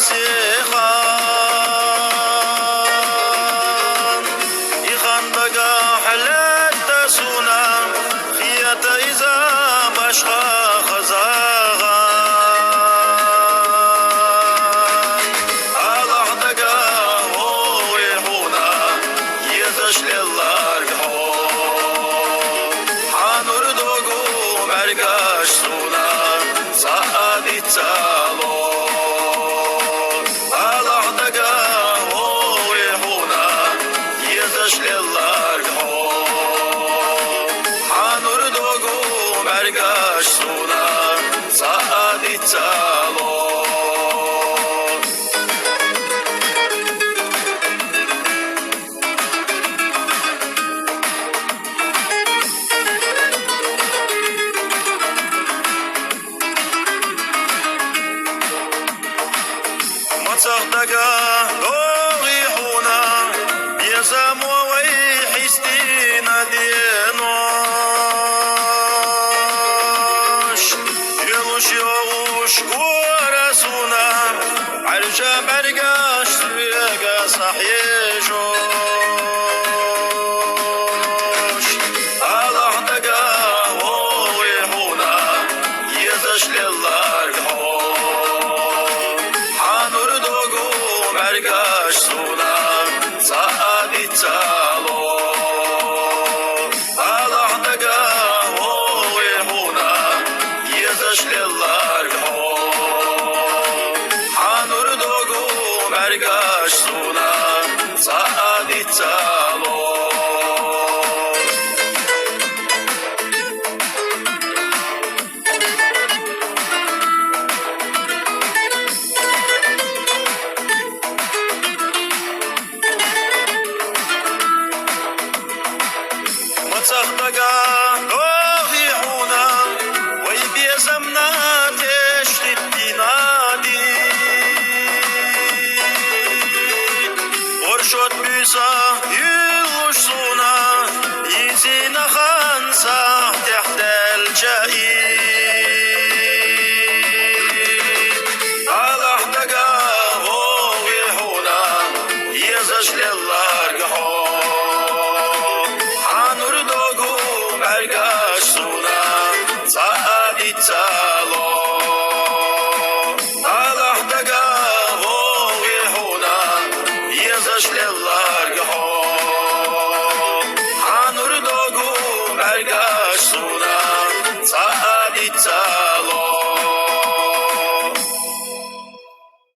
سيخان يخان بقى حلت تسونا خيات إذا مشخا خزاغان الله دقا هو يحونا يزش لله حانور دوغو مرقاش سونا صادي تالو الله دقا هو يحونا يزش لله حانور دوغو مرقاش سونا صادي تالو صدقا لوغي حونا يزامو ويحستينا دينوش يلوش يوش ورسونا عرجا برقاش سويقا صحيجوش الله دقا هو يحونا يزش لله مرقاش سونا صادي تالو الله دقا هو يحونا يزش لله حانور دوغو مرقاش سونا صادي تالو صدقا لوغي حونا ويبيزمنا تشتت دينادي ورشوت بيسا يلوش سونا يزينا خانسا تحت الجايد الله دقا لوغي حونا يزش لله مرقاش سونا صادي تالو الله دقا هو يحونا يزش لله حانور دوغو مرقاش سونا صادي تالو